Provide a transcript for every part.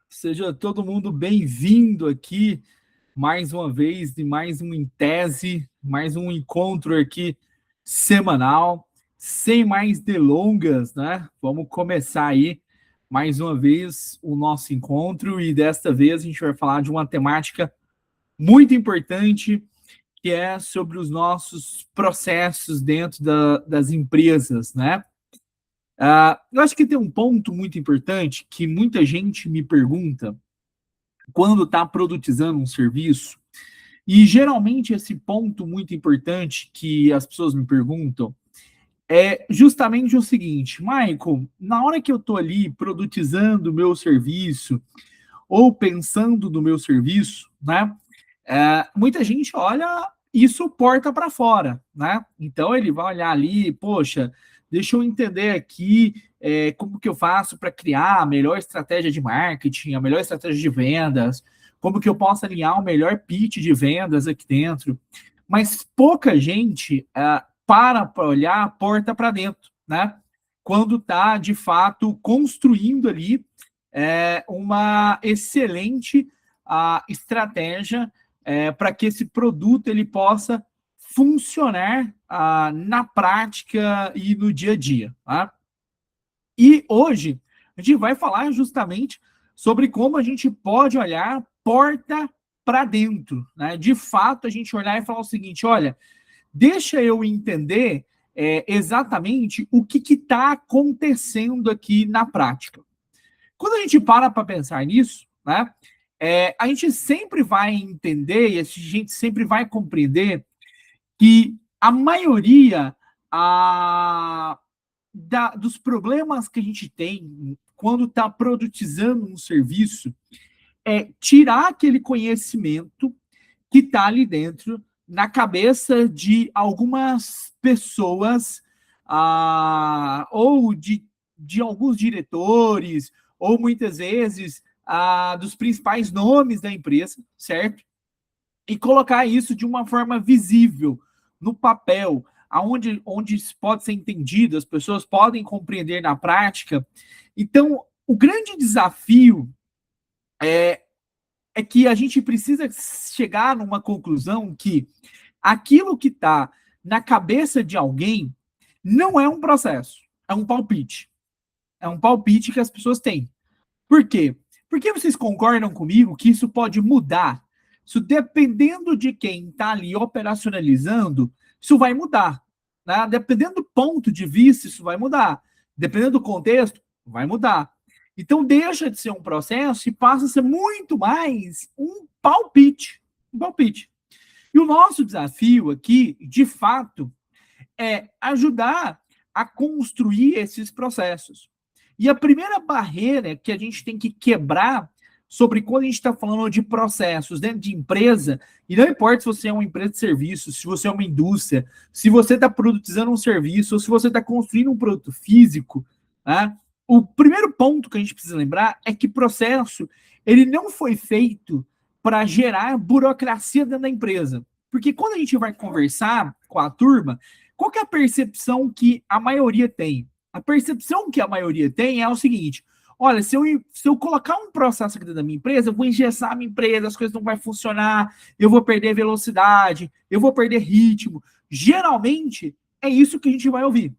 Seja todo mundo bem-vindo aqui mais uma vez de mais um Em Tese, mais um encontro aqui semanal, sem mais delongas, né? Vamos começar aí mais uma vez o nosso encontro e desta vez a gente vai falar de uma temática muito importante que é sobre os nossos processos dentro das empresas, né? Eu acho que tem um ponto muito importante que muita gente me pergunta quando está produtizando um serviço, e geralmente esse ponto muito importante que as pessoas me perguntam é justamente o seguinte: Michael, na hora que eu estou ali produtizando o meu serviço ou pensando no meu serviço, né? Muita gente olha isso porta para fora, né? Então ele vai olhar ali, poxa, deixa eu entender aqui como que eu faço para criar a melhor estratégia de marketing, a melhor estratégia de vendas, como que eu posso alinhar o melhor pitch de vendas aqui dentro. Mas pouca gente para olhar a porta para dentro, né? Quando está, de fato, construindo ali uma excelente estratégia para que esse produto ele possa funcionar na prática e no dia a dia. Tá? E hoje a gente vai falar justamente sobre como a gente pode olhar porta para dentro. Né? De fato, a gente olhar e falar o seguinte: olha, deixa eu entender exatamente o que está acontecendo aqui na prática. Quando a gente para pensar nisso, né, a gente sempre vai entender e a gente sempre vai compreender que a maioria dos problemas que a gente tem quando está produtizando um serviço é tirar aquele conhecimento que está ali dentro na cabeça de algumas pessoas ou de alguns diretores ou muitas vezes dos principais nomes da empresa, certo? E colocar isso de uma forma visível, no papel, onde isso pode ser entendido, as pessoas podem compreender na prática. Então, o grande desafio é que a gente precisa chegar numa conclusão que aquilo que está na cabeça de alguém não é um processo, é um palpite. É um palpite que as pessoas têm. Por quê? Porque vocês concordam comigo que isso pode mudar? Isso, dependendo de quem está ali operacionalizando, isso vai mudar. Né? Dependendo do ponto de vista, isso vai mudar. Dependendo do contexto, vai mudar. Então, deixa de ser um processo e passa a ser muito mais um palpite. Um palpite. E o nosso desafio aqui, de fato, é ajudar a construir esses processos. E a primeira barreira que a gente tem que quebrar sobre quando a gente está falando de processos dentro de empresa, e não importa se você é uma empresa de serviços, se você é uma indústria, se você está produzindo um serviço, ou se você está construindo um produto físico, né? O primeiro ponto que a gente precisa lembrar é que processo ele não foi feito para gerar burocracia dentro da empresa. Porque quando a gente vai conversar com a turma, qual que é a percepção que a maioria tem? A percepção que a maioria tem é o seguinte: olha, se eu colocar um processo aqui dentro da minha empresa, eu vou engessar a minha empresa, as coisas não vão funcionar, eu vou perder velocidade, eu vou perder ritmo. Geralmente, é isso que a gente vai ouvir.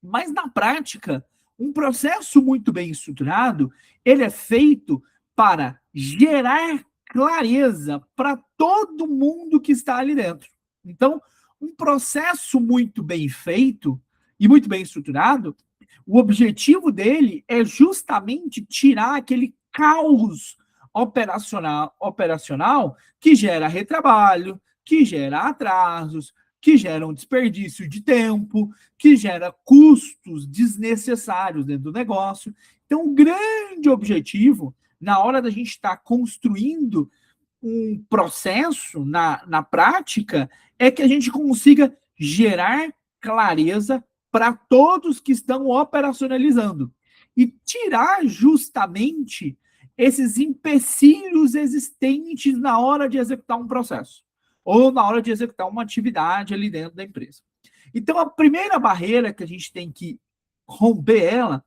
Mas, na prática, um processo muito bem estruturado, ele é feito para gerar clareza para todo mundo que está ali dentro. Então, um processo muito bem feito e muito bem estruturado, o objetivo dele é justamente tirar aquele caos operacional que gera retrabalho, que gera atrasos, que gera um desperdício de tempo, que gera custos desnecessários dentro do negócio. Então, o grande objetivo, na hora da gente estar construindo um processo na prática, é que a gente consiga gerar clareza para todos que estão operacionalizando e tirar justamente esses empecilhos existentes na hora de executar um processo ou na hora de executar uma atividade ali dentro da empresa. Então, a primeira barreira que a gente tem que romper ela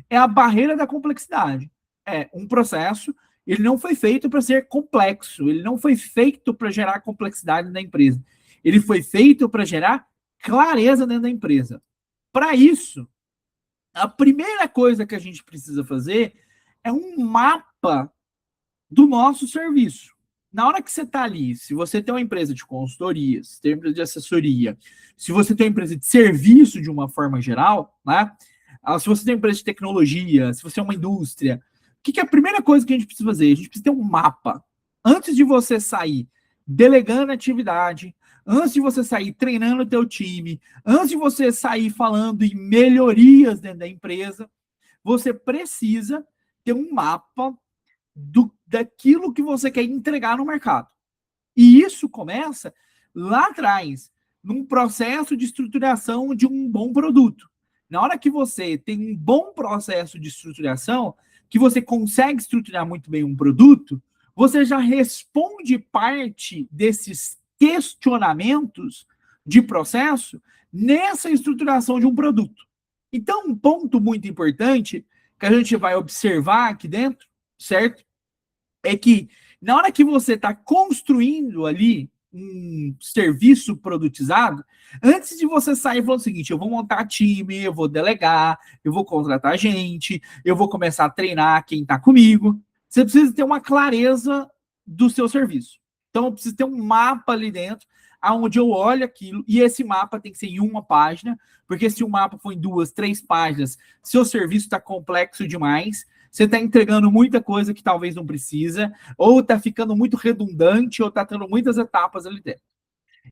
é a barreira da complexidade. é um processo, ele não foi feito para ser complexo, ele não foi feito para gerar complexidade na empresa. Ele foi feito para gerar clareza dentro da empresa. Para isso, a primeira coisa que a gente precisa fazer é um mapa do nosso serviço. Na hora que você está ali, se você tem uma empresa de consultoria, se tem uma empresa de assessoria, se você tem uma empresa de serviço de uma forma geral, né? Se você tem uma empresa de tecnologia, se você é uma indústria, o que é a primeira coisa que a gente precisa fazer? A gente precisa ter um mapa. Antes de você sair delegando atividade, antes de você sair treinando o teu time, antes de você sair falando em melhorias dentro da empresa, você precisa ter um mapa daquilo que você quer entregar no mercado. E isso começa lá atrás, num processo de estruturação de um bom produto. Na hora que você tem um bom processo de estruturação, que você consegue estruturar muito bem um produto, você já responde parte desses questionamentos de processo nessa estruturação de um produto. Então, um ponto muito importante que a gente vai observar aqui dentro, certo? É que na hora que você está construindo ali um serviço produtizado, antes de você sair falando o seguinte, eu vou montar time, eu vou delegar, eu vou contratar gente, eu vou começar a treinar quem está comigo, você precisa ter uma clareza do seu serviço. Então, eu preciso ter um mapa ali dentro, onde eu olho aquilo, e esse mapa tem que ser em uma página, porque se o mapa for em 2, 3 páginas, seu serviço está complexo demais, você está entregando muita coisa que talvez não precisa, ou está ficando muito redundante, ou está tendo muitas etapas ali dentro.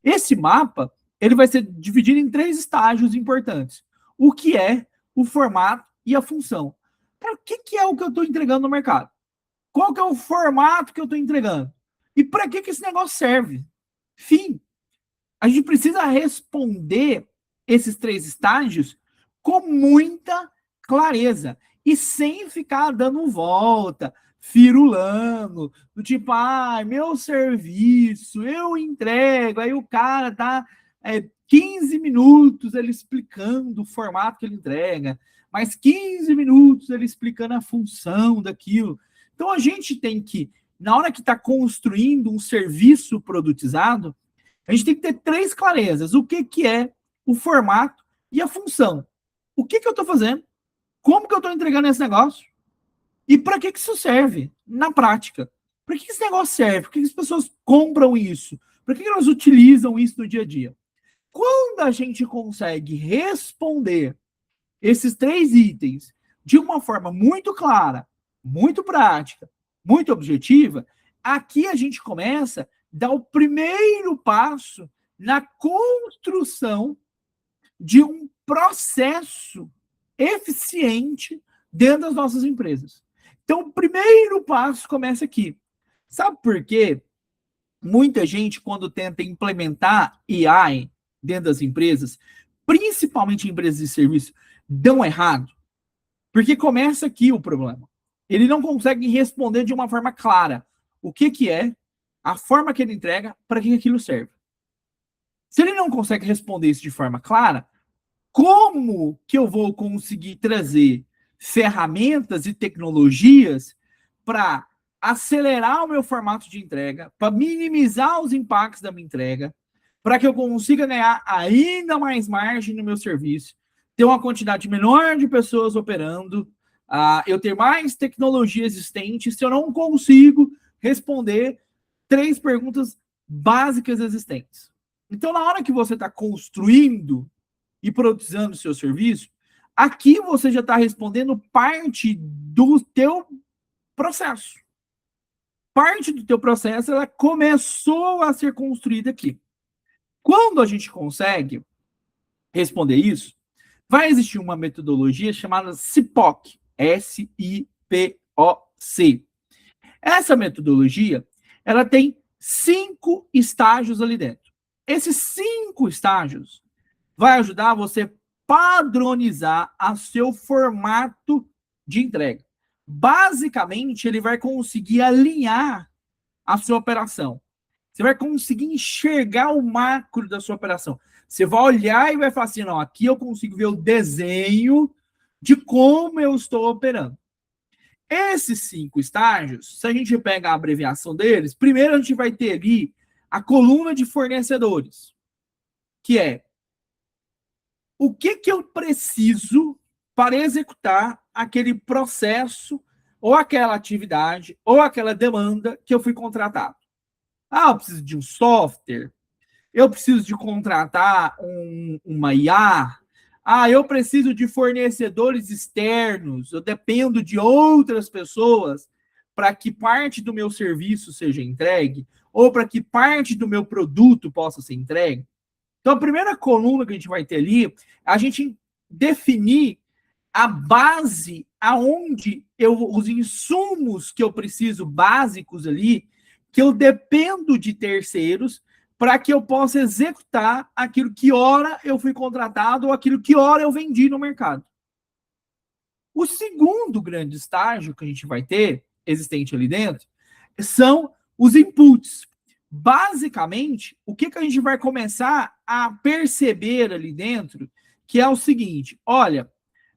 Esse mapa, ele vai ser dividido em 3 estágios importantes. O que é, o formato e a função. Para o que é o que eu estou entregando no mercado? Qual que é o formato que eu estou entregando? E para que esse negócio serve? Fim. A gente precisa responder esses 3 estágios com muita clareza e sem ficar dando volta, firulando, do tipo, meu serviço, eu entrego, aí o cara tá 15 minutos ele explicando o formato que ele entrega, mais 15 minutos ele explicando a função daquilo. Então a gente tem que, na hora que está construindo um serviço produtizado, a gente tem que ter 3 clarezas. O que é o formato e a função. O que eu estou fazendo? Como que eu estou entregando esse negócio? E para que isso serve na prática? Para que esse negócio serve? Por que as pessoas compram isso? Para que elas utilizam isso no dia a dia? Quando a gente consegue responder esses 3 itens de uma forma muito clara, muito prática, muito objetiva, aqui a gente começa a dar o primeiro passo na construção de um processo eficiente dentro das nossas empresas. Então, o primeiro passo começa aqui. Sabe por quê? Muita gente, quando tenta implementar AI dentro das empresas, principalmente em empresas de serviço, dão errado. Porque começa aqui o problema. Ele não consegue responder de uma forma clara o que é, a forma que ele entrega, para que aquilo serve. Se ele não consegue responder isso de forma clara, como que eu vou conseguir trazer ferramentas e tecnologias para acelerar o meu formato de entrega, para minimizar os impactos da minha entrega, para que eu consiga ganhar ainda mais margem no meu serviço, ter uma quantidade menor de pessoas operando, eu ter mais tecnologia existente, se eu não consigo responder 3 perguntas básicas existentes. Então, na hora que você está construindo e produzindo o seu serviço, aqui você já está respondendo parte do teu processo. Parte do teu processo, ela começou a ser construída aqui. Quando a gente consegue responder isso, vai existir uma metodologia chamada SIPOC, S-I-P-O-C. Essa metodologia, ela tem 5 estágios ali dentro. Esses 5 estágios vai ajudar você padronizar a seu formato de entrega. Basicamente, ele vai conseguir alinhar a sua operação. Você vai conseguir enxergar o macro da sua operação. Você vai olhar e vai falar assim, não, aqui eu consigo ver o desenho de como eu estou operando. Esses 5 estágios, se a gente pega a abreviação deles, primeiro a gente vai ter ali a coluna de fornecedores, que é o que eu preciso para executar aquele processo, ou aquela atividade, ou aquela demanda que eu fui contratado. Eu preciso de um software, eu preciso de contratar uma IA, eu preciso de fornecedores externos, eu dependo de outras pessoas para que parte do meu serviço seja entregue, ou para que parte do meu produto possa ser entregue. Então, a primeira coluna que a gente vai ter ali, a gente definir a base aonde os insumos que eu preciso básicos ali, que eu dependo de terceiros para que eu possa executar aquilo que ora eu fui contratado ou aquilo que ora eu vendi no mercado. O segundo grande estágio que a gente vai ter, existente ali dentro, são os inputs. Basicamente, o que a gente vai começar a perceber ali dentro, que é o seguinte, olha,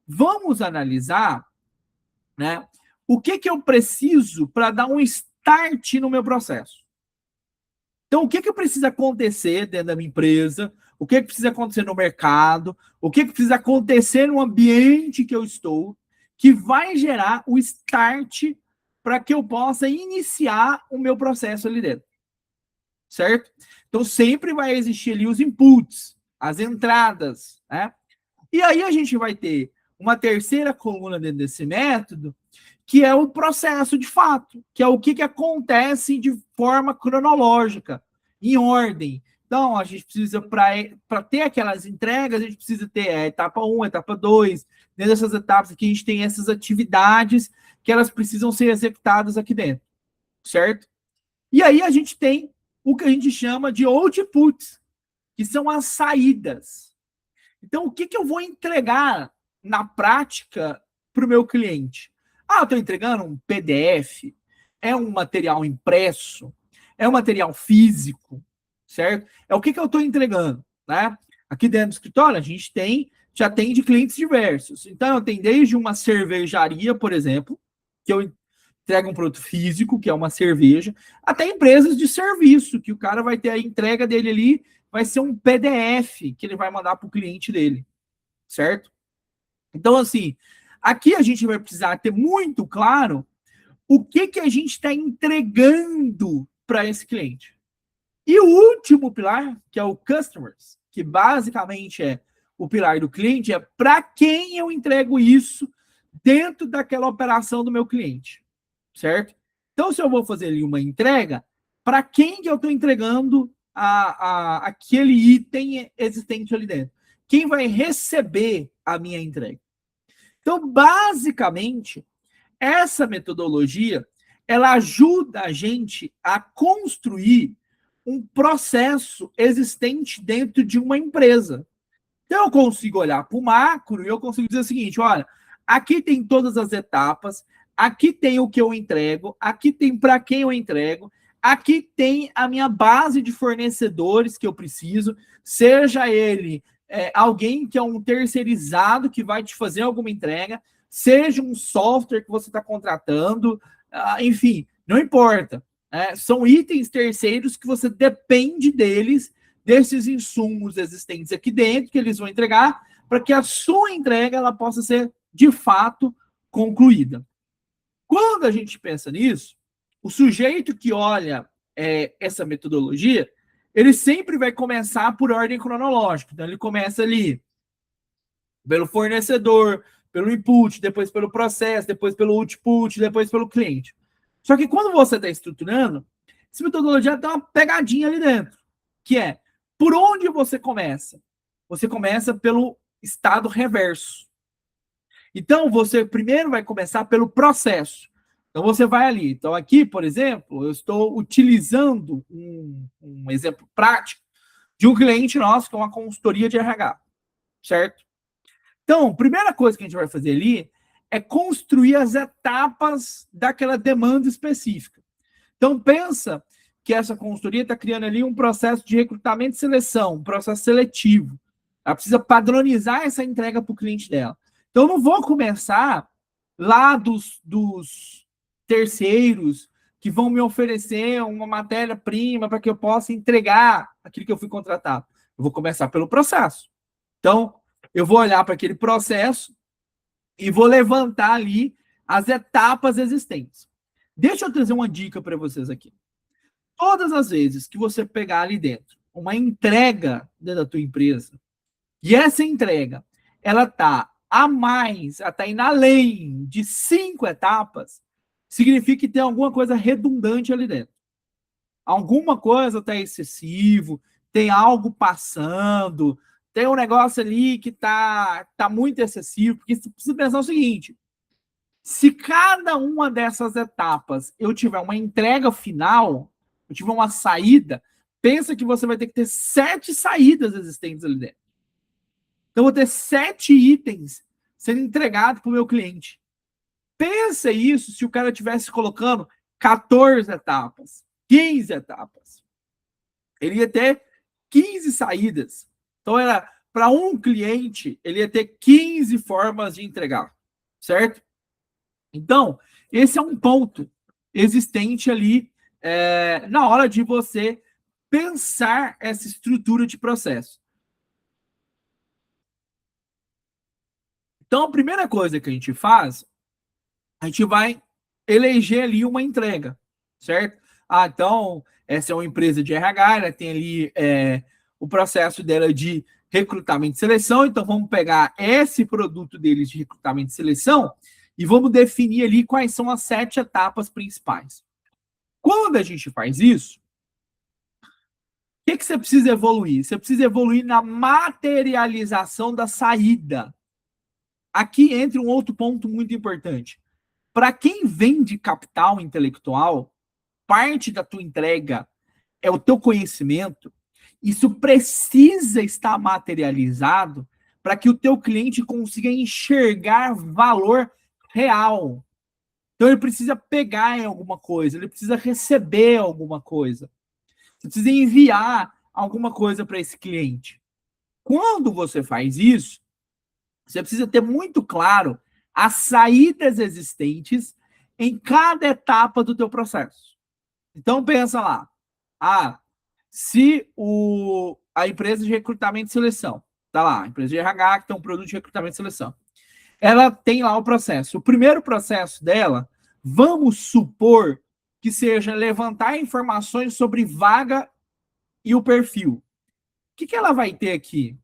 vamos analisar, né, o que eu preciso para dar um start no meu processo. Então, o que precisa acontecer dentro da minha empresa, o que precisa acontecer no mercado, o que precisa acontecer no ambiente que eu estou, que vai gerar o start para que eu possa iniciar o meu processo ali dentro. Certo? Então, sempre vai existir ali os inputs, as entradas, né? E aí a gente vai ter uma terceira coluna dentro desse método, que é o processo de fato, que é o que acontece de forma cronológica, em ordem. Então, a gente precisa, para ter aquelas entregas, a gente precisa ter a etapa 1, a etapa 2. Dentro dessas etapas aqui, a gente tem essas atividades que elas precisam ser executadas aqui dentro, certo? E aí a gente tem o que a gente chama de outputs, que são as saídas. Então, o que eu vou entregar na prática para o meu cliente? Eu estou entregando um PDF, é um material impresso, é um material físico, certo? É o que eu estou entregando, né? Aqui dentro do escritório, a gente já atende clientes diversos. Então, eu tenho desde uma cervejaria, por exemplo, que eu entrega um produto físico, que é uma cerveja, até empresas de serviço, que o cara vai ter a entrega dele ali, vai ser um PDF que ele vai mandar para o cliente dele, certo? Então, assim, aqui a gente vai precisar ter muito claro o que a gente está entregando para esse cliente. E o último pilar, que é o customers, que basicamente é o pilar do cliente, é para quem eu entrego isso dentro daquela operação do meu cliente. Certo? Então, se eu vou fazer ali uma entrega, para quem que eu estou entregando aquele item existente ali dentro? Quem vai receber a minha entrega? Então, basicamente, essa metodologia, ela ajuda a gente a construir um processo existente dentro de uma empresa. Então, eu consigo olhar para o macro e eu consigo dizer o seguinte, olha, aqui tem todas as etapas, aqui tem o que eu entrego, aqui tem para quem eu entrego, aqui tem a minha base de fornecedores que eu preciso, seja ele alguém que é um terceirizado que vai te fazer alguma entrega, seja um software que você está contratando, enfim, não importa. São itens terceiros que você depende deles, desses insumos existentes aqui dentro, que eles vão entregar, para que a sua entrega ela possa ser, de fato, concluída. Quando a gente pensa nisso, o sujeito que olha essa metodologia, ele sempre vai começar por ordem cronológica. Então, ele começa ali pelo fornecedor, pelo input, depois pelo processo, depois pelo output, depois pelo cliente. Só que quando você está estruturando, essa metodologia tem uma pegadinha ali dentro, que é, por onde você começa? Você começa pelo estado reverso. Então, você primeiro vai começar pelo processo. Então, você vai ali. Então, aqui, por exemplo, eu estou utilizando um exemplo prático de um cliente nosso, que é uma consultoria de RH, certo? Então, a primeira coisa que a gente vai fazer ali é construir as etapas daquela demanda específica. Então, pensa que essa consultoria está criando ali um processo de recrutamento e seleção, um processo seletivo. Ela precisa padronizar essa entrega para o cliente dela. Então, eu não vou começar lá dos terceiros que vão me oferecer uma matéria-prima para que eu possa entregar aquilo que eu fui contratado. Eu vou começar pelo processo. Então, eu vou olhar para aquele processo e vou levantar ali as etapas existentes. Deixa eu trazer uma dica para vocês aqui. Todas as vezes que você pegar ali dentro uma entrega dentro da tua empresa, e essa entrega, ela tá a mais, ela tá indo além de 5 etapas, significa que tem alguma coisa redundante ali dentro. Alguma coisa tá excessivo, tem algo passando, tem um negócio ali que tá muito excessivo, porque você precisa pensar o seguinte: se cada uma dessas etapas eu tiver uma entrega final, eu tiver uma saída, pensa que você vai ter que ter 7 saídas existentes ali dentro. Então, eu vou ter 7 itens sendo entregados para o meu cliente. Pensa isso se o cara estivesse colocando 14 etapas, 15 etapas. Ele ia ter 15 saídas. Então, era para um cliente, ele ia ter 15 formas de entregar, certo? Então, esse é um ponto existente ali na hora de você pensar essa estrutura de processo. Então, a primeira coisa que a gente faz, a gente vai eleger ali uma entrega, certo? Ah, então, essa é uma empresa de RH, ela tem ali o processo dela de recrutamento e seleção, então vamos pegar esse produto deles de recrutamento e seleção e vamos definir ali quais são as 7 etapas principais. Quando a gente faz isso, o que você precisa evoluir? Você precisa evoluir na materialização da saída. Aqui entra um outro ponto muito importante. Para quem vende capital intelectual, parte da tua entrega é o teu conhecimento. Isso precisa estar materializado para que o teu cliente consiga enxergar valor real. Então ele precisa pegar em alguma coisa, ele precisa receber alguma coisa. Você precisa enviar alguma coisa para esse cliente. Quando você faz isso, você precisa ter muito claro as saídas existentes em cada etapa do teu processo. Então pensa lá, se a empresa de recrutamento e seleção, tá lá, a empresa de RH que tem um produto de recrutamento e seleção, ela tem lá o processo. O primeiro processo dela, vamos supor que seja levantar informações sobre vaga e o perfil. O que ela vai ter aqui?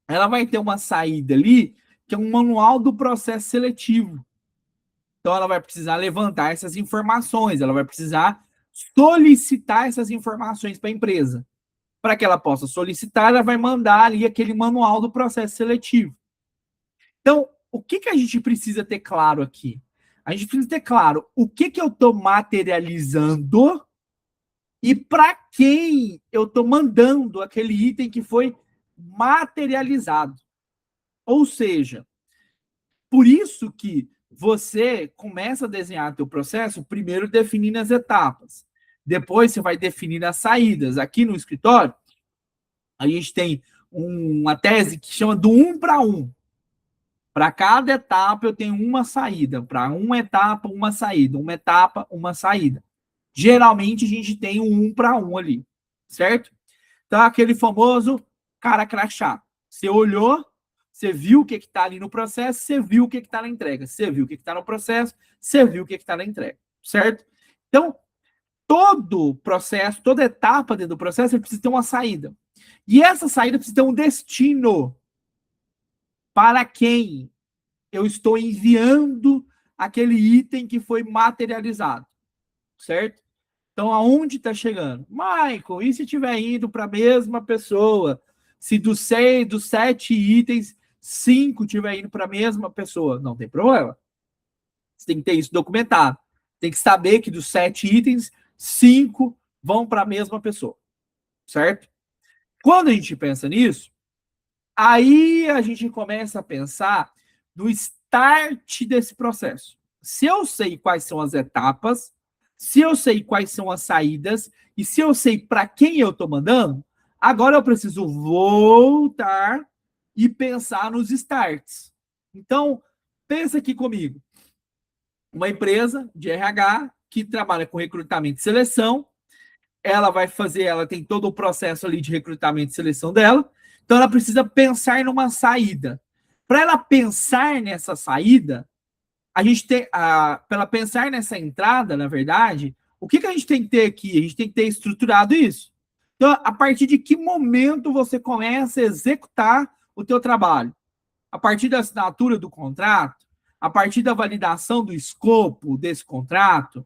Ela vai ter uma saída ali, que é um manual do processo seletivo. Então, ela vai precisar levantar essas informações, ela vai precisar solicitar essas informações para a empresa. Para que ela possa solicitar, ela vai mandar ali aquele manual do processo seletivo. Então, o que a gente precisa ter claro aqui? A gente precisa ter claro o que eu estou materializando e para quem eu estou mandando aquele item que foi materializado. Ou seja, por isso que você começa a desenhar teu processo primeiro definindo as etapas. Depois você vai definir as saídas. Aqui no escritório, a gente tem uma tese que chama do 1 para 1. Para cada etapa eu tenho uma saída. Para uma etapa, uma saída. Uma etapa, uma saída. Geralmente a gente tem um 1 para 1 ali, certo? Então, aquele famoso cara crachá. Você olhou, você viu o que está ali no processo, você viu o que está na entrega. Você viu o que está no processo, você viu o que está na entrega, certo? Então, todo processo, toda etapa dentro do processo, ele precisa ter uma saída. E essa saída precisa ter um destino. Para quem eu estou enviando aquele item que foi materializado, certo? Então, aonde está chegando? Michael, e se estiver indo para a mesma pessoa? Se dos 7 itens, 5 estiver indo para a mesma pessoa? Não tem problema. Você tem que ter isso documentado. Tem que saber que dos 7 itens, 5 vão para a mesma pessoa, certo? Quando a gente pensa nisso, aí a gente começa a pensar no start desse processo. Se eu sei quais são as etapas, se eu sei quais são as saídas e se eu sei para quem eu estou mandando, agora eu preciso voltar e pensar nos starts. Então, pensa aqui comigo. uma empresa de RH que trabalha com recrutamento e seleção. Ela tem todo o processo ali de recrutamento e seleção dela. Então ela precisa pensar numa saída. Para ela pensar nessa saída, a gente tem, para ela pensar nessa entrada, na verdade, o que a gente tem que ter aqui? A gente tem que ter estruturado isso. Então, a partir de que momento você começa a executar o teu trabalho? A partir da assinatura do contrato? A partir da validação do escopo desse contrato?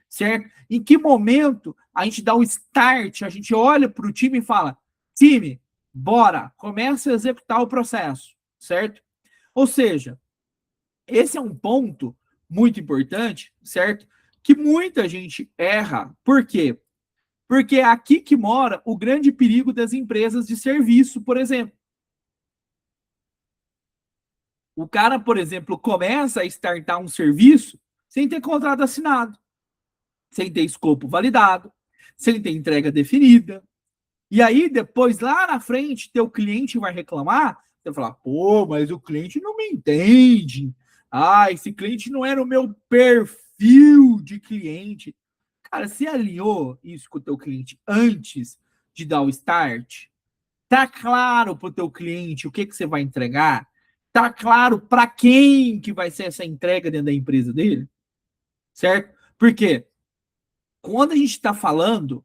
Certo? Em que momento a gente dá o start, a gente olha para o time e fala, time, bora, começa a executar o processo, certo? Ou seja, esse é um ponto muito importante, certo? Que muita gente erra. Por quê? Porque é aqui que mora o grande perigo das empresas de serviço, por exemplo. O cara, por exemplo, começa a startar um serviço sem ter contrato assinado, sem ter escopo validado, sem ter entrega definida. E aí, depois, lá na frente, teu cliente vai reclamar, você vai falar, pô, mas o cliente não me entende. Ah, esse cliente não era o meu perfil de cliente. Cara, você alinhou isso com o teu cliente antes de dar o start? Tá claro para o teu cliente o que você vai entregar? Tá claro para quem que vai ser essa entrega dentro da empresa dele? Certo? Porque quando a gente está falando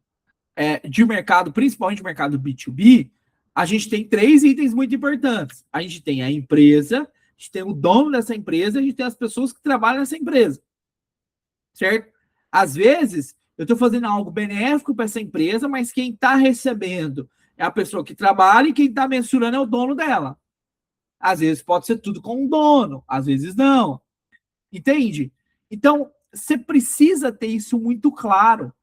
de mercado, principalmente mercado B2B, a gente tem três itens muito importantes. A gente tem a empresa, a gente tem o dono dessa empresa, a gente tem as pessoas que trabalham nessa empresa. Certo? Às vezes, eu estou fazendo algo benéfico para essa empresa, mas quem está recebendo é a pessoa que trabalha e quem está mensurando é o dono dela. Às vezes pode ser tudo com o dono, às vezes não. Entende? Então, você precisa ter isso muito claro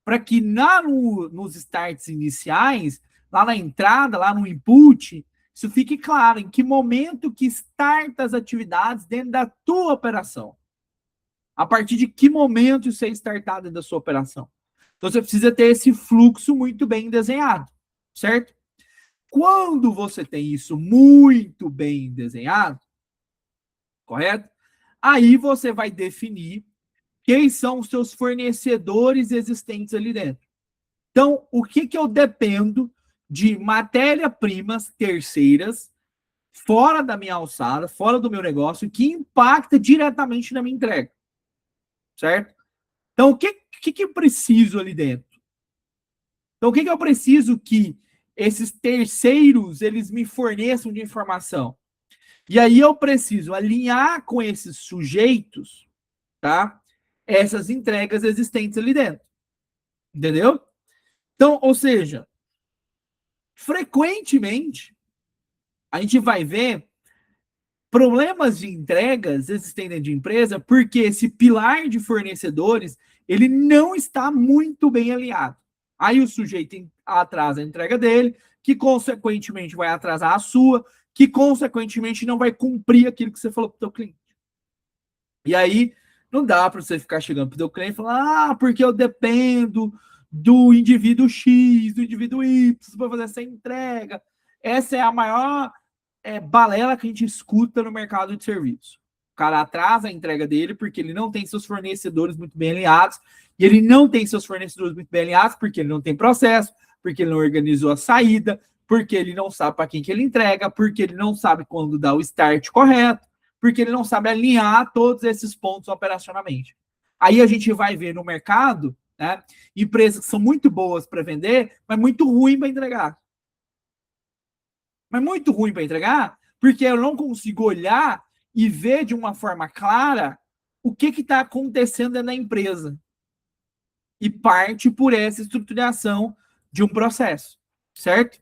para que nos starts iniciais, lá na entrada, lá no input, isso fique claro em que momento que starta as atividades dentro da tua operação. A partir de que momento isso é startado dentro da sua operação. Então você precisa ter esse fluxo muito bem desenhado, certo? Quando você tem isso muito bem desenhado, correto? Aí você vai definir quem são os seus fornecedores existentes ali dentro. Então, o que eu dependo de matéria-primas terceiras fora da minha alçada, fora do meu negócio, que impacta diretamente na minha entrega, certo? Então, o que eu preciso ali dentro? Então, o que eu preciso que esses terceiros eles me forneçam de informação? E aí eu preciso alinhar com esses sujeitos, tá? Essas entregas existentes ali dentro. Entendeu? Então, ou seja, frequentemente a gente vai ver problemas de entregas existentes dentro de empresa porque esse pilar de fornecedores ele não está muito bem alinhado. Aí o sujeito atrasa a entrega dele, que consequentemente vai atrasar a sua, que consequentemente não vai cumprir aquilo que você falou para o teu cliente. E aí não dá para você ficar chegando para o teu cliente e falar, porque eu dependo do indivíduo X, do indivíduo Y para fazer essa entrega. Essa é a maior balela que a gente escuta no mercado de serviço. O cara atrasa a entrega dele porque ele não tem seus fornecedores muito bem alinhados, e ele não tem seus fornecedores muito bem alinhados porque ele não tem processo, porque ele não organizou a saída, porque ele não sabe para quem que ele entrega, porque ele não sabe quando dá o start correto, porque ele não sabe alinhar todos esses pontos operacionalmente. Aí a gente vai ver no mercado, né, empresas que são muito boas para vender, mas muito ruim para entregar. Mas muito ruim para entregar, porque eu não consigo olhar e ver de uma forma clara o que está acontecendo na empresa. E parte por essa estruturação de um processo, certo?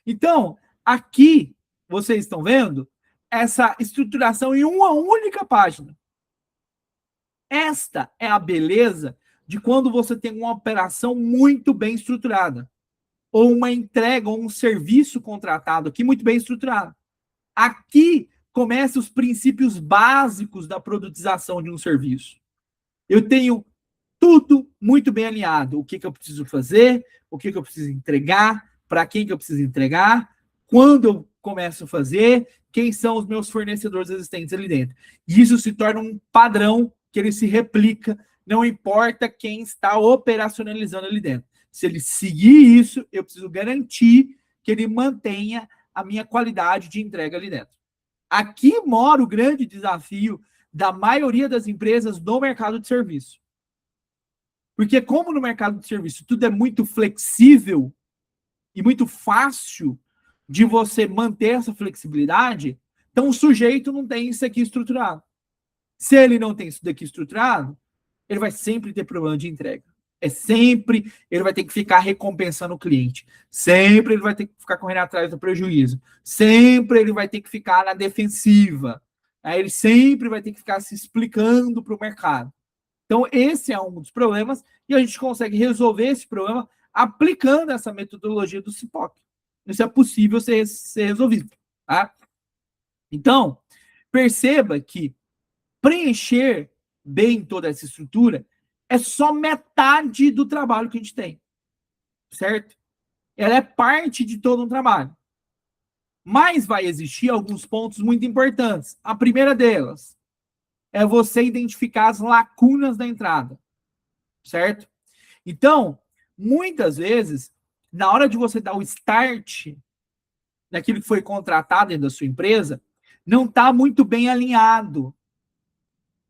Então, aqui, vocês estão vendo essa estruturação em uma única página. Esta é a beleza de quando você tem uma operação muito bem estruturada. Ou uma entrega, ou um serviço contratado aqui muito bem estruturado. Aqui começam os princípios básicos da produtização de um serviço. Eu tenho tudo muito bem alinhado. O que eu preciso fazer, o que eu preciso entregar, para quem que eu preciso entregar, quando eu começo a fazer, quem são os meus fornecedores existentes ali dentro. E isso se torna um padrão que ele se replica, não importa quem está operacionalizando ali dentro. Se ele seguir isso, eu preciso garantir que ele mantenha a minha qualidade de entrega ali dentro. Aqui mora o grande desafio da maioria das empresas no mercado de serviço. Porque como no mercado de serviço tudo é muito flexível e muito fácil de você manter essa flexibilidade, então o sujeito não tem isso aqui estruturado. Se ele não tem isso daqui estruturado, ele vai sempre ter problema de entrega. Ele vai ter que ficar recompensando o cliente. Sempre ele vai ter que ficar correndo atrás do prejuízo. Sempre ele vai ter que ficar na defensiva. Aí ele sempre vai ter que ficar se explicando para o mercado. Então, esse é um dos problemas e a gente consegue resolver esse problema aplicando essa metodologia do CIPOC. Isso é possível ser resolvido. Tá? Então, perceba que preencher bem toda essa estrutura é só metade do trabalho que a gente tem, certo? Ela é parte de todo um trabalho. Mas vai existir alguns pontos muito importantes. A primeira delas é você identificar as lacunas da entrada, certo? Então, muitas vezes, na hora de você dar o start naquilo que foi contratado dentro da sua empresa, não está muito bem alinhado.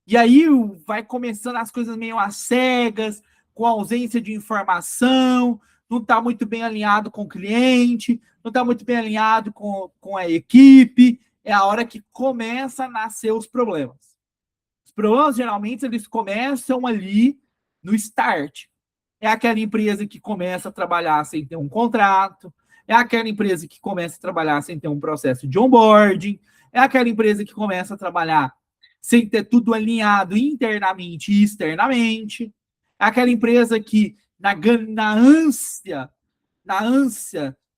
E aí vai começando as coisas meio às cegas, com ausência de informação, não está muito bem alinhado com o cliente, não está muito bem alinhado com a equipe. É a hora que começa a nascer os problemas. Os problemas, geralmente, eles começam ali no start. É aquela empresa que começa a trabalhar sem ter um contrato, é aquela empresa que começa a trabalhar sem ter um processo de onboarding, é aquela empresa que começa a trabalhar sem ter tudo alinhado internamente e externamente. É aquela empresa que, na ânsia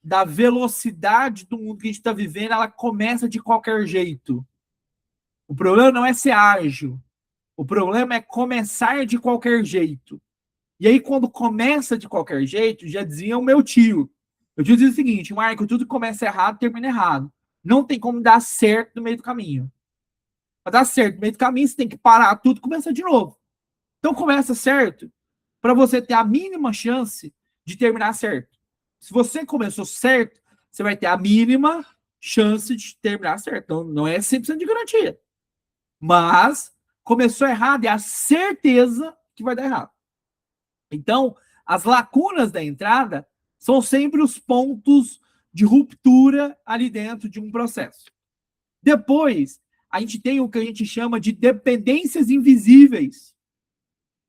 da velocidade do mundo que a gente está vivendo, ela começa de qualquer jeito. O problema não é ser ágil. O problema é começar de qualquer jeito. E aí, quando começa de qualquer jeito, já dizia o meu tio. Eu dizia o seguinte, Marco, tudo que começa errado, termina errado. Não tem como dar certo no meio do caminho. Para dar certo no meio do caminho, você tem que parar tudo e começar de novo. Então, começa certo para você ter a mínima chance de terminar certo. Se você começou certo, você vai ter a mínima chance de terminar certo. Então, não é 100% de garantia. Mas, começou errado, é a certeza que vai dar errado. Então, as lacunas da entrada são sempre os pontos de ruptura ali dentro de um processo. Depois, a gente tem o que a gente chama de dependências invisíveis,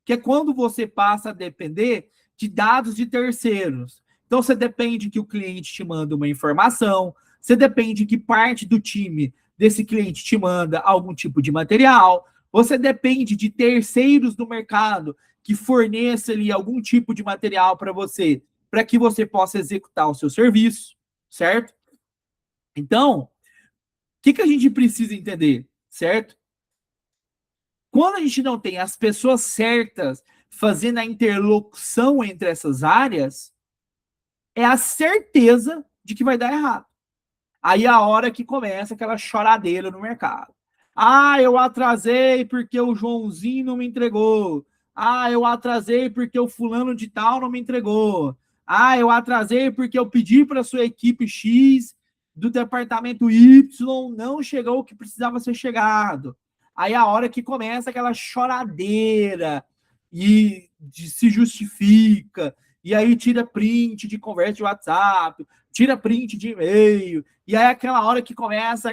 que é quando você passa a depender de dados de terceiros. Então, você depende que o cliente te manda uma informação, você depende que parte do time desse cliente te manda algum tipo de material, você depende de terceiros do mercado que forneça ali algum tipo de material para você, para que você possa executar o seu serviço, certo? Então, o que a gente precisa entender, certo? Quando a gente não tem as pessoas certas fazendo a interlocução entre essas áreas, é a certeza de que vai dar errado. Aí é a hora que começa aquela choradeira no mercado. Ah, eu atrasei porque o Joãozinho não me entregou. Ah, eu atrasei porque o fulano de tal não me entregou. Ah, eu atrasei porque eu pedi para a sua equipe X do departamento Y não chegou o que precisava ser chegado. Aí é a hora que começa aquela choradeira e se justifica. E aí tira print de conversa de WhatsApp, tira print de e-mail. E aí é aquela hora que começa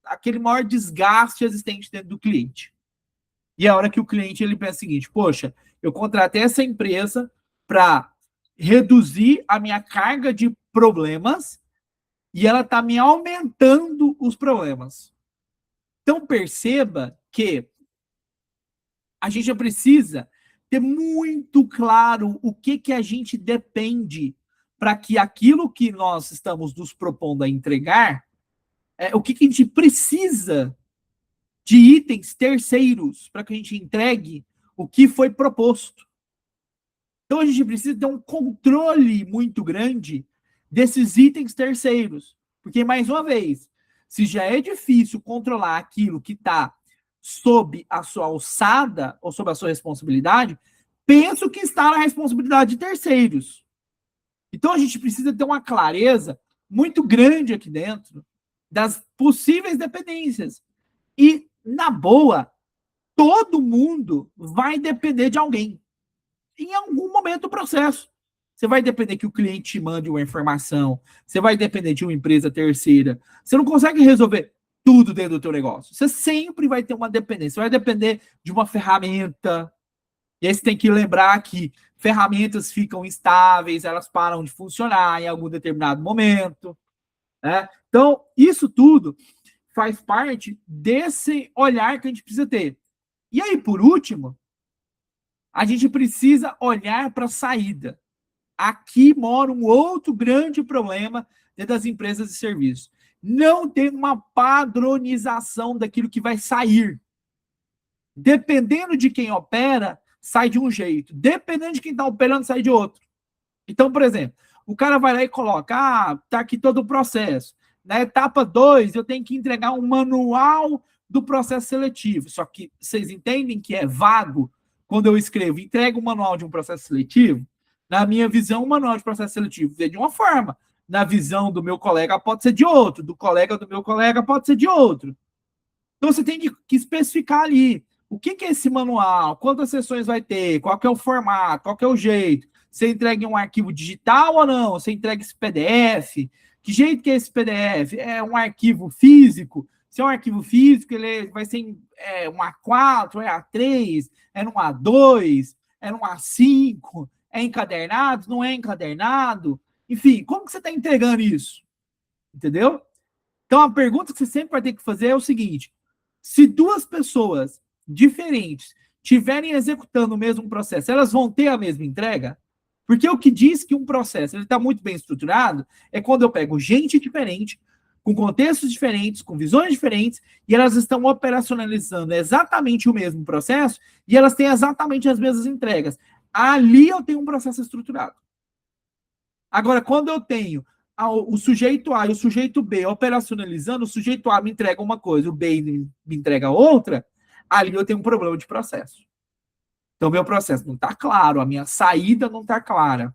aquele maior desgaste existente dentro do cliente. E é a hora que o cliente ele pensa o seguinte, poxa, eu contratei essa empresa para reduzir a minha carga de problemas e ela está me aumentando os problemas. Então, perceba que a gente precisa ter muito claro o que a gente depende para que aquilo que nós estamos nos propondo a entregar, o que a gente precisa de itens terceiros para que a gente entregue o que foi proposto. Então, a gente precisa ter um controle muito grande desses itens terceiros. Porque, mais uma vez, se já é difícil controlar aquilo que está sob a sua alçada ou sob a sua responsabilidade, penso que está na responsabilidade de terceiros. Então, a gente precisa ter uma clareza muito grande aqui dentro das possíveis dependências. E, na boa, todo mundo vai depender de alguém. Em algum momento do processo. Você vai depender que o cliente te mande uma informação. Você vai depender de uma empresa terceira. Você não consegue resolver tudo dentro do teu negócio. Você sempre vai ter uma dependência. Você vai depender de uma ferramenta. E aí você tem que lembrar que ferramentas ficam instáveis, elas param de funcionar em algum determinado momento. Né? Então, isso tudo faz parte desse olhar que a gente precisa ter. E aí, por último, a gente precisa olhar para a saída. Aqui mora um outro grande problema dentro das empresas de serviços. Não tem uma padronização daquilo que vai sair. Dependendo de quem opera, sai de um jeito. Dependendo de quem está operando, sai de outro. Então, por exemplo, o cara vai lá e coloca, tá aqui todo o processo. Na etapa 2, eu tenho que entregar um manual do processo seletivo. Só que vocês entendem que é vago quando eu escrevo, entrega o manual de um processo seletivo? Na minha visão, o manual de processo seletivo é de uma forma. Na visão do meu colega, pode ser de outro. Do colega do meu colega, pode ser de outro. Então, você tem que especificar ali. O que é esse manual? Quantas sessões vai ter? Qual que é o formato? Qual que é o jeito? Você entrega em um arquivo digital ou não? Você entrega esse PDF? Que jeito que é esse PDF? É um arquivo físico? Se é um arquivo físico, ele vai ser em um A4, é A3, é no A2, é no A5, é encadernado, não é encadernado? Enfim, como que você está entregando isso? Entendeu? Então, a pergunta que você sempre vai ter que fazer é o seguinte: se duas pessoas diferentes estiverem executando o mesmo processo, elas vão ter a mesma entrega? Porque o que diz que um processo está muito bem estruturado é quando eu pego gente diferente, com contextos diferentes, com visões diferentes, e elas estão operacionalizando exatamente o mesmo processo e elas têm exatamente as mesmas entregas. Ali eu tenho um processo estruturado. Agora, quando eu tenho o sujeito A e o sujeito B operacionalizando, o sujeito A me entrega uma coisa, o B me entrega outra, ali eu tenho um problema de processo. Então, meu processo não está claro, a minha saída não está clara,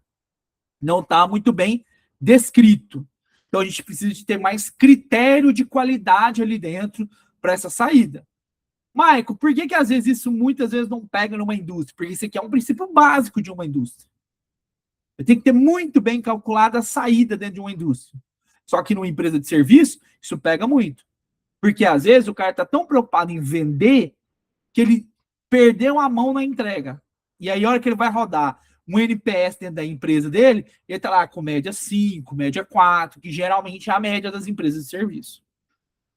não está muito bem descrito. Então, a gente precisa de ter mais critério de qualidade ali dentro para essa saída. Maico, por que às vezes isso muitas vezes não pega numa indústria? Porque isso aqui é um princípio básico de uma indústria. Eu tenho que ter muito bem calculada a saída dentro de uma indústria. Só que numa empresa de serviço, isso pega muito. Porque às vezes o cara está tão preocupado em vender que ele perdeu a mão na entrega. E aí, a hora que ele vai rodar um NPS dentro da empresa dele, ele está lá com média 5, média 4, que geralmente é a média das empresas de serviço.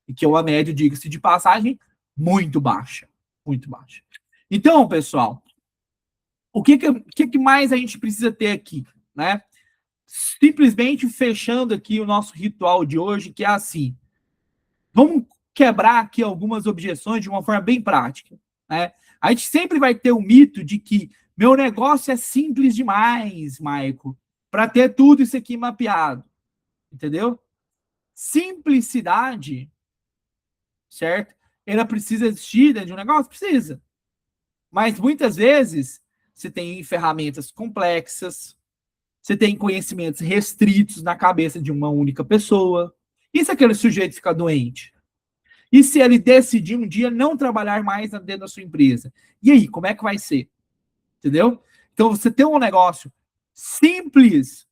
E que é uma média, diga-se de passagem, muito baixa. Muito baixa. Então, pessoal, o que mais a gente precisa ter aqui, né? Simplesmente fechando aqui o nosso ritual de hoje, que é assim. Vamos quebrar aqui algumas objeções de uma forma bem prática, né? A gente sempre vai ter o mito de que meu negócio é simples demais, Maico, para ter tudo isso aqui mapeado, entendeu? Simplicidade, certo? Ela precisa existir dentro de um negócio? Precisa. Mas muitas vezes você tem ferramentas complexas, você tem conhecimentos restritos na cabeça de uma única pessoa. E se aquele sujeito ficar doente? E se ele decidir um dia não trabalhar mais dentro da sua empresa? E aí, como é que vai ser? Entendeu? Então, você ter um negócio simples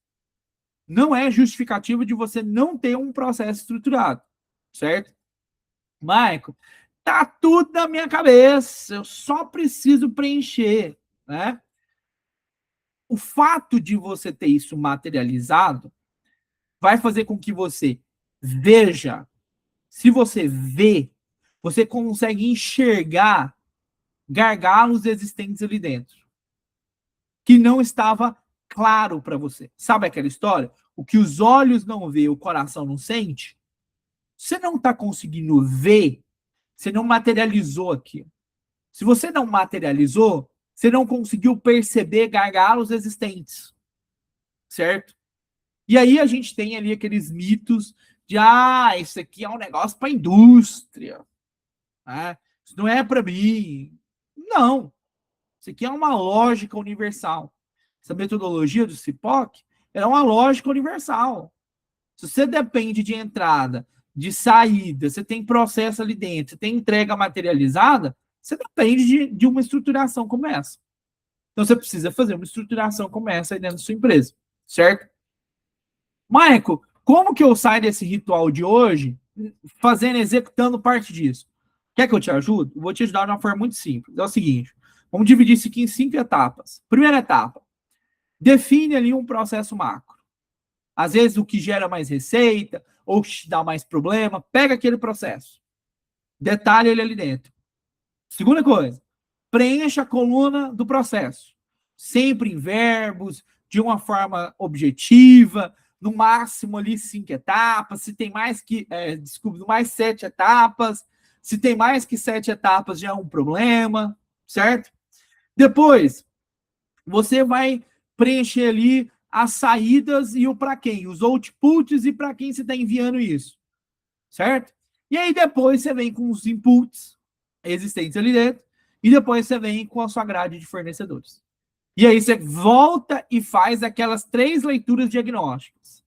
não é justificativo de você não ter um processo estruturado, certo? Maico, tá tudo na minha cabeça, eu só preciso preencher, né? O fato de você ter isso materializado vai fazer com que você veja. Se você vê, você consegue enxergar gargalos existentes ali dentro, que não estava claro para você. Sabe aquela história? O que os olhos não vê, o coração não sente? Você não está conseguindo ver, você não materializou aqui. Se você não materializou, você não conseguiu perceber gargalos existentes, certo? E aí a gente tem ali aqueles mitos de isso aqui é um negócio para a indústria, né? Isso não é para mim. Não. Isso aqui é uma lógica universal. Essa metodologia do CIPOC é uma lógica universal. Se você depende de entrada, de saída, você tem processo ali dentro, você tem entrega materializada, você depende de uma estruturação como essa. Então, você precisa fazer uma estruturação como essa aí dentro da sua empresa, certo? Michael, como que eu saio desse ritual de hoje executando parte disso? Quer que eu te ajude? Eu vou te ajudar de uma forma muito simples. É o seguinte, vamos dividir isso aqui em 5 etapas. Primeira etapa, define ali um processo macro. Às vezes o que gera mais receita ou que te dá mais problema, pega aquele processo. Detalhe ele ali dentro. Segunda coisa, preencha a coluna do processo. Sempre em verbos, de uma forma objetiva, no máximo ali 5 etapas. Se tem mais que, mais 7 etapas. Se tem mais que 7 etapas, já é um problema, certo? Depois, você vai preencher ali as saídas e o para quem, os outputs e para quem você está enviando isso, certo? E aí depois você vem com os inputs existentes ali dentro e depois você vem com a sua grade de fornecedores. E aí você volta e faz aquelas 3 leituras diagnósticas.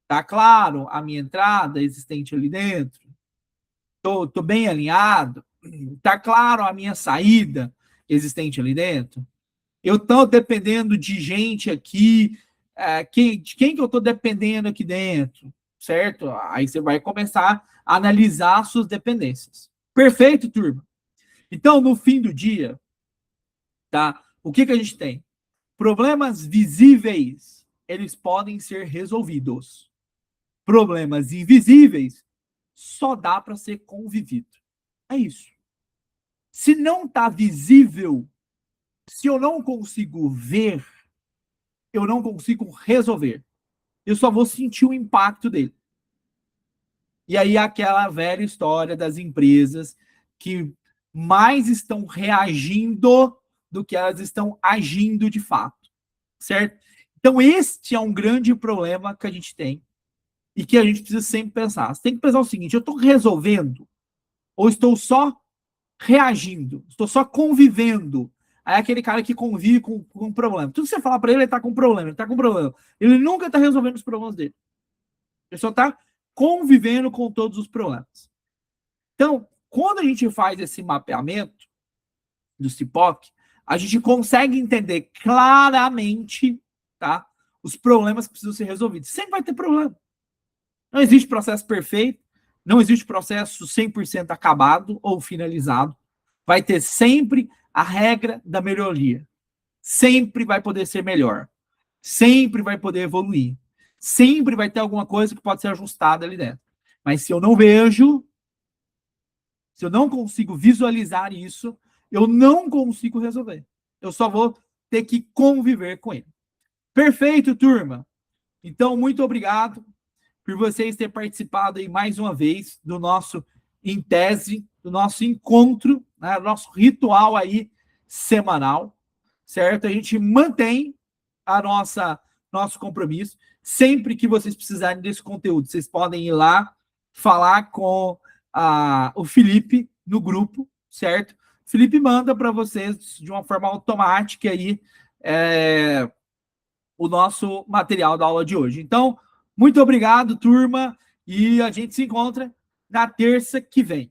Tá claro a minha entrada existente ali dentro? Tô bem alinhado? Tá claro a minha saída existente ali dentro? Eu estou dependendo de gente aqui, de quem que eu estou dependendo aqui dentro, certo? Aí você vai começar a analisar suas dependências. Perfeito, turma? Então, no fim do dia, tá? O que a gente tem? Problemas visíveis, eles podem ser resolvidos. Problemas invisíveis, só dá para ser convivido. É isso. Se não está visível, se eu não consigo ver, eu não consigo resolver. Eu só vou sentir o impacto dele. E aí aquela velha história das empresas que mais estão reagindo do que elas estão agindo de fato, certo? Então este é um grande problema que a gente tem e que a gente precisa sempre pensar. Você tem que pensar o seguinte, eu estou resolvendo ou estou só reagindo? Estou só convivendo? Aí é aquele cara que convive com um problema. Tudo que você fala para ele, ele está com problema, ele está com problema. Ele nunca está resolvendo os problemas dele. Ele só está convivendo com todos os problemas. Então, quando a gente faz esse mapeamento do CIPOC, a gente consegue entender claramente, tá, os problemas que precisam ser resolvidos. Sempre vai ter problema. Não existe processo perfeito, não existe processo 100% acabado ou finalizado. Vai ter sempre a regra da melhoria. Sempre vai poder ser melhor. Sempre vai poder evoluir. Sempre vai ter alguma coisa que pode ser ajustada ali dentro. Mas se eu não vejo, se eu não consigo visualizar isso, eu não consigo resolver. Eu só vou ter que conviver com ele. Perfeito, turma. Então, muito obrigado por vocês terem participado aí mais uma vez do nosso Em Tese, do nosso encontro, né, do nosso ritual aí semanal, certo? A gente mantém a nosso compromisso. Sempre que vocês precisarem desse conteúdo, vocês podem ir lá falar com o Felipe no grupo, certo? O Felipe manda para vocês de uma forma automática aí o nosso material da aula de hoje. Então, muito obrigado, turma, e a gente se encontra na terça que vem.